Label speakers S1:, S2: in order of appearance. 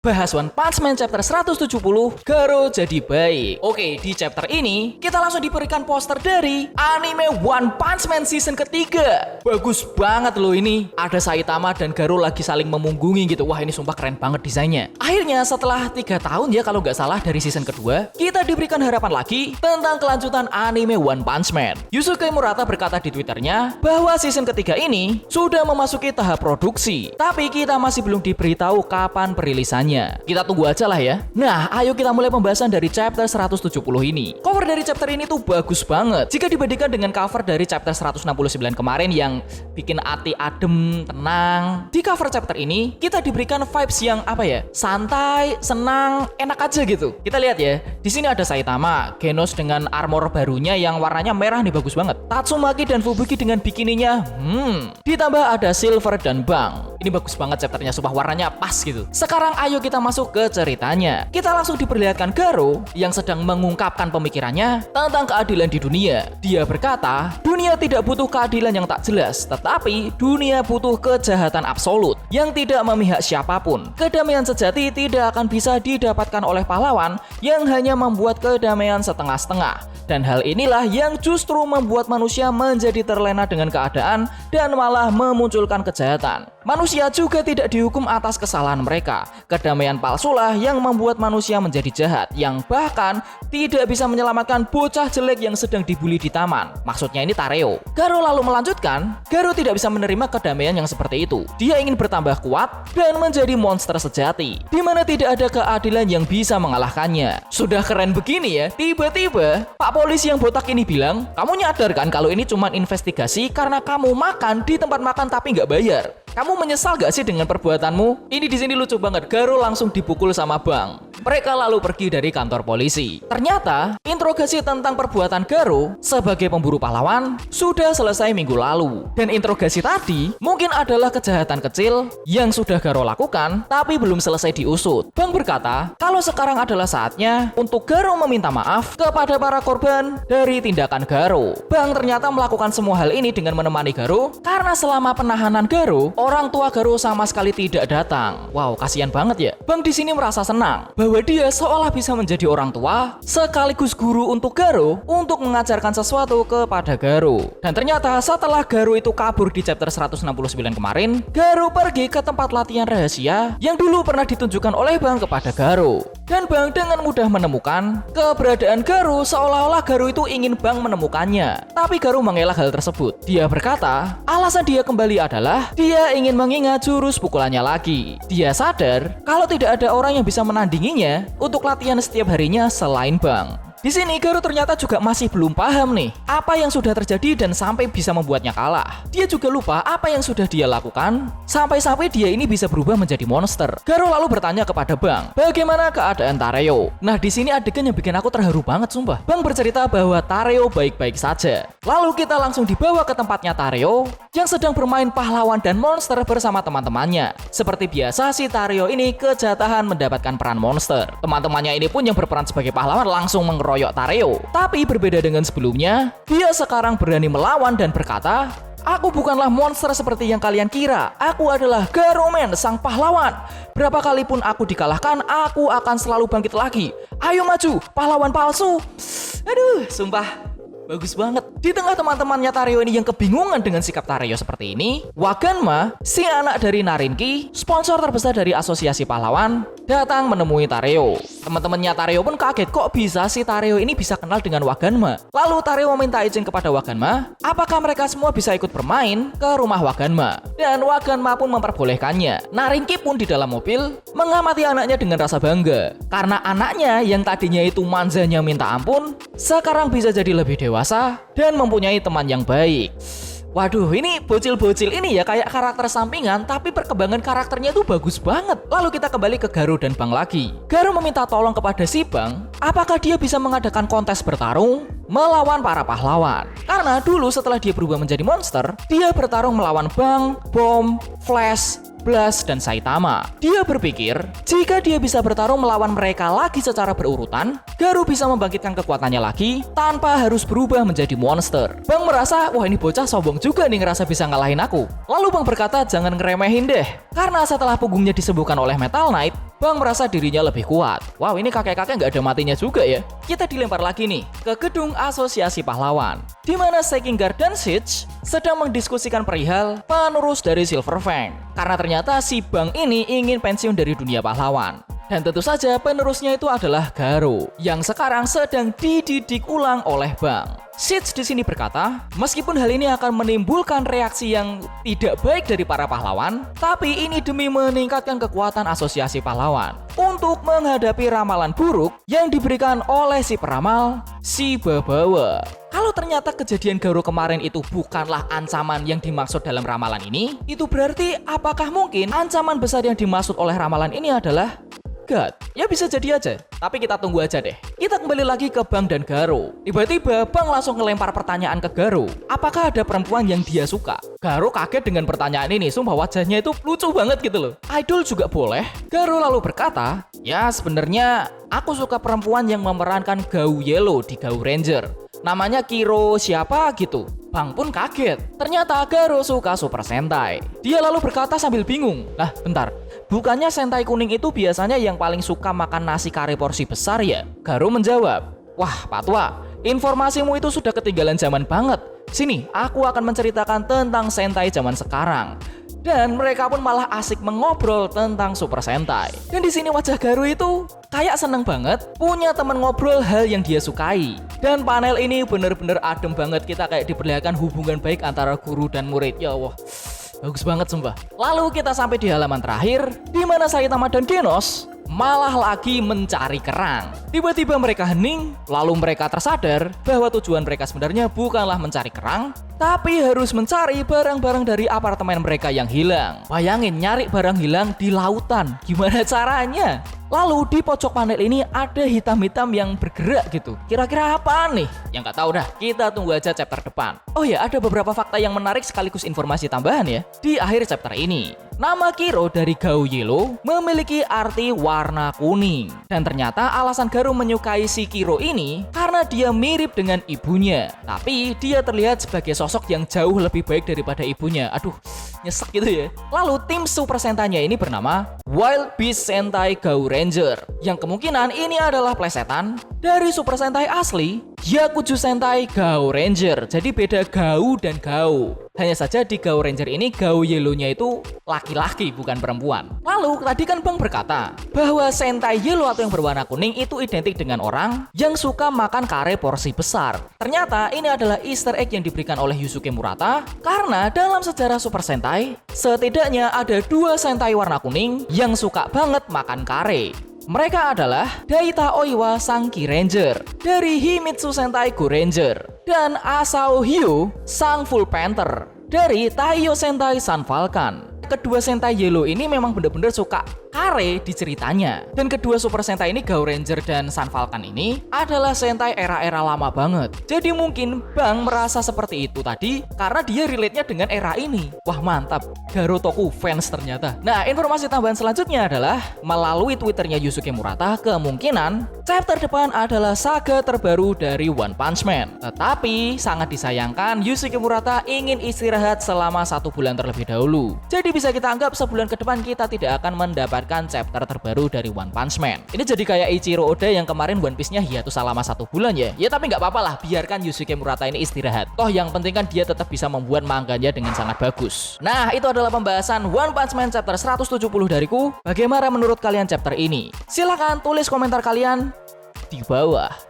S1: Bahas One Punch Man chapter 170, Garo jadi baik. Oke, di chapter ini kita langsung diberikan poster dari anime One Punch Man season ketiga. Bagus banget loh ini. Ada Saitama dan Garo lagi saling memunggungi gitu. Wah, ini sumpah keren banget desainnya. Akhirnya setelah 3 tahun ya kalau nggak salah dari season kedua, kita diberikan harapan lagi tentang kelanjutan anime One Punch Man. Yusuke Murata berkata di Twitternya bahwa season ketiga ini sudah memasuki tahap produksi, tapi kita masih belum diberitahu kapan perilisannya. Kita tunggu aja lah ya. Nah, ayo kita mulai pembahasan dari chapter 170 ini. Cover dari chapter ini tuh bagus banget jika dibandingkan dengan cover dari chapter 169 kemarin yang bikin hati adem, tenang. Di cover chapter ini kita diberikan vibes yang apa ya? Santai, senang, enak aja gitu. Kita lihat ya. Di sini ada Saitama, Genos dengan armor barunya yang warnanya merah nih, bagus banget. Tatsumaki dan Fubuki dengan bikininya. Ditambah ada Silver dan Bang. Ini bagus banget chapternya, sumpah warnanya pas gitu. Sekarang ayo kita masuk ke ceritanya. Kita langsung diperlihatkan Garo yang sedang mengungkapkan pemikirannya tentang keadilan di dunia. Dia berkata, dunia tidak butuh keadilan yang tak jelas, tetapi dunia butuh kejahatan absolut yang tidak memihak siapapun. Kedamaian sejati tidak akan bisa didapatkan oleh pahlawan yang hanya membuat kedamaian setengah-setengah. Dan hal inilah yang justru membuat manusia menjadi terlena dengan keadaan dan malah memunculkan kejahatan. Manusia juga tidak dihukum atas kesalahan mereka. Kedamaian palsulah yang membuat manusia menjadi jahat, yang bahkan tidak bisa menyelamatkan bocah jelek yang sedang dibully di taman. Maksudnya ini Tareo. Garo lalu melanjutkan, Garo tidak bisa menerima kedamaian yang seperti itu. Dia ingin bertambah kuat dan menjadi monster sejati, di mana tidak ada keadilan yang bisa mengalahkannya. Sudah keren begini ya, tiba-tiba Pak Polisi yang botak ini bilang, kamu nyadar kan kalau ini cuma investigasi karena kamu makan di tempat makan tapi nggak bayar? Kamu menyesal gak sih dengan perbuatanmu? Ini di sini lucu banget. Garo langsung dipukul sama Bang. Mereka lalu pergi dari kantor polisi. Ternyata, interogasi tentang perbuatan Garo sebagai pemburu pahlawan sudah selesai minggu lalu. Dan interogasi tadi mungkin adalah kejahatan kecil yang sudah Garo lakukan, tapi belum selesai diusut. Bang berkata, kalau sekarang adalah saatnya untuk Garo meminta maaf kepada para korban dari tindakan Garo. Bang ternyata melakukan semua hal ini dengan menemani Garo, karena selama penahanan Garo, orang tua Garo sama sekali tidak datang. Wow, kasihan banget ya. Bang di sini merasa senang bahwa dia seolah bisa menjadi orang tua sekaligus guru untuk Garo untuk mengajarkan sesuatu kepada Garo. Dan ternyata setelah Garo itu kabur di chapter 169 kemarin, Garo pergi ke tempat latihan rahasia yang dulu pernah ditunjukkan oleh Bang kepada Garo. Dan Bang dengan mudah menemukan keberadaan Garo, seolah-olah Garo itu ingin Bang menemukannya. Tapi Garo mengelak hal tersebut. Dia berkata, alasan dia kembali adalah dia ingin mengingat jurus pukulannya lagi. Dia sadar kalau tidak ada orang yang bisa menandinginya untuk latihan setiap harinya selain Bang. Di sini Garo ternyata juga masih belum paham nih apa yang sudah terjadi dan sampai bisa membuatnya kalah. Dia juga lupa apa yang sudah dia lakukan sampai dia ini bisa berubah menjadi monster. Garo lalu bertanya kepada Bang, bagaimana keadaan Tareo? Nah, di sini adegan yang bikin aku terharu banget sumpah. Bang bercerita bahwa Tareo baik-baik saja. Lalu kita langsung dibawa ke tempatnya Tareo yang sedang bermain pahlawan dan monster bersama teman-temannya. Seperti biasa si Tareo ini kejatahan mendapatkan peran monster. Teman-temannya ini pun yang berperan sebagai pahlawan langsung mengeroyok Tareo. Tapi berbeda dengan sebelumnya, dia sekarang berani melawan dan berkata, aku bukanlah monster seperti yang kalian kira. Aku adalah Garo Man, sang pahlawan. Berapa kali pun aku dikalahkan, aku akan selalu bangkit lagi. Ayo maju, pahlawan palsu. Aduh, sumpah bagus banget. Di tengah teman-temannya Tareo ini yang kebingungan dengan sikap Tareo seperti ini, Waganma, si anak dari Narinki, sponsor terbesar dari asosiasi pahlawan, datang menemui Tareo. Teman-temannya Tareo pun kaget, kok bisa si Tareo ini bisa kenal dengan Waganma. Lalu Tareo meminta izin kepada Waganma, apakah mereka semua bisa ikut bermain ke rumah Waganma. Dan Waganma pun memperbolehkannya. Narinki pun di dalam mobil mengamati anaknya dengan rasa bangga. Karena anaknya yang tadinya itu manjanya minta ampun, sekarang bisa jadi lebih dewasa dan mempunyai teman yang baik. Waduh, ini bocil-bocil ini ya kayak karakter sampingan, tapi perkembangan karakternya itu bagus banget. Lalu kita kembali ke Garo dan Bang lagi. Garo meminta tolong kepada si Bang, apakah dia bisa mengadakan kontes bertarung melawan para pahlawan. Karena dulu setelah dia berubah menjadi monster, dia bertarung melawan Bang, Bom, Flash, Blast, dan Saitama. Dia berpikir, jika dia bisa bertarung melawan mereka lagi secara berurutan, Garo bisa membangkitkan kekuatannya lagi tanpa harus berubah menjadi monster. Bang merasa, wah ini bocah sombong juga nih ngerasa bisa ngalahin aku. Lalu Bang berkata, jangan ngeremehin deh. Karena setelah punggungnya disembuhkan oleh Metal Knight, Bang merasa dirinya lebih kuat. Wow, ini kakek-kakek nggak ada matinya juga ya. Kita dilempar lagi nih ke gedung Asosiasi Pahlawan, di mana Seikinger dan Siege sedang mendiskusikan perihal penerus dari Silver Fang. Karena ternyata si Bang ini ingin pensiun dari dunia pahlawan. Dan tentu saja penerusnya itu adalah Garou yang sekarang sedang dididik ulang oleh Bang. Siege di sini berkata, meskipun hal ini akan menimbulkan reaksi yang tidak baik dari para pahlawan, tapi ini demi meningkatkan kekuatan asosiasi pahlawan untuk menghadapi ramalan buruk yang diberikan oleh si peramal, si Babawa. Kalau ternyata kejadian Garou kemarin itu bukanlah ancaman yang dimaksud dalam ramalan ini, itu berarti apakah mungkin ancaman besar yang dimaksud oleh ramalan ini adalah God? Ya bisa jadi aja, tapi kita tunggu aja deh. Kita kembali lagi ke Bang dan Garou. Tiba-tiba Bang langsung ngelempar pertanyaan ke Garou. Apakah ada perempuan yang dia suka? Garou kaget dengan pertanyaan ini, sumpah wajahnya itu lucu banget gitu loh. Idol juga boleh? Garou lalu berkata, ya sebenarnya aku suka perempuan yang memerankan Gau Yellow di Gau Ranger. Namanya Kiro siapa gitu. Bang pun kaget. Ternyata Garou suka Super Sentai. Dia lalu berkata sambil bingung. Lah bentar, bukannya Sentai kuning itu biasanya yang paling suka makan nasi kare porsi besar ya? Garou menjawab, wah Patwa, informasimu itu sudah ketinggalan zaman banget. Sini, aku akan menceritakan tentang Sentai zaman sekarang. Dan mereka pun malah asik mengobrol tentang Super Sentai. Dan di sini wajah Garou itu kayak seneng banget punya teman ngobrol hal yang dia sukai. Dan panel ini bener-bener adem banget, kita kayak diperlihatkan hubungan baik antara guru dan murid. Ya Allah, bagus banget sumpah. Lalu kita sampai di halaman terakhir, di mana Saitama dan Genos malah lagi mencari kerang. Tiba-tiba mereka hening, lalu mereka tersadar bahwa tujuan mereka sebenarnya bukanlah mencari kerang, tapi harus mencari barang-barang dari apartemen mereka yang hilang. Bayangin nyari barang hilang di lautan, gimana caranya? Lalu di pojok panel ini ada hitam-hitam yang bergerak gitu. Kira-kira apa nih? Yang nggak tahu dah, kita tunggu aja chapter depan. Oh ya, ada beberapa fakta yang menarik sekaligus informasi tambahan ya di akhir chapter ini. Nama Kiro dari Gau Yellow memiliki arti warna kuning. Dan ternyata alasan Garou menyukai si Kiro ini karena dia mirip dengan ibunya. Tapi dia terlihat sebagai sosok yang jauh lebih baik daripada ibunya. Aduh, nyesek gitu ya. Lalu tim Super Sentai-nya ini bernama Wild Beast Sentai Gau Ranger, yang kemungkinan ini adalah plesetan dari Super Sentai asli Hyakuju Sentai Gau Ranger. Jadi beda Gau dan Gau. Hanya saja di Gau Ranger ini Gau Yellow-nya itu laki-laki bukan perempuan. Lalu tadi kan Bang berkata bahwa Sentai Yellow atau yang berwarna kuning itu identik dengan orang yang suka makan kare porsi besar. Ternyata ini adalah Easter egg yang diberikan oleh Yusuke Murata, karena dalam sejarah Super Sentai setidaknya ada 2 Sentai warna kuning yang suka banget makan kare. Mereka adalah Daita Oiwa sang Ki Ranger dari Himitsu Sentai Go Ranger dan Asao Hyo sang Full Panther dari Taiyo Sentai Sun Falcon. Kedua Sentai Yellow ini memang benar-benar suka kare di ceritanya. Dan kedua Super Sentai ini, Gau Ranger dan Sun Falcon ini adalah Sentai era-era lama banget. Jadi mungkin Bang merasa seperti itu tadi karena dia relate-nya dengan era ini. Wah mantap, Garou Toku fans ternyata. Nah, informasi tambahan selanjutnya adalah melalui Twitternya Yusuke Murata, kemungkinan chapter depan adalah saga terbaru dari One Punch Man. Tetapi sangat disayangkan Yusuke Murata ingin istirahat selama 1 bulan terlebih dahulu. Jadi bisa kita anggap sebulan ke depan kita tidak akan mendapatkan chapter terbaru dari One Punch Man. Ini jadi kayak Ichiro Oda yang kemarin One Piece-nya hiatus selama 1 bulan ya. Ya tapi nggak apa-apa lah, biarkan Yusuke Murata ini istirahat. Toh yang penting kan dia tetap bisa membuat manganya dengan sangat bagus. Nah, itu adalah pembahasan One Punch Man chapter 170 dariku. Bagaimana menurut kalian chapter ini? Silahkan tulis komentar kalian di bawah.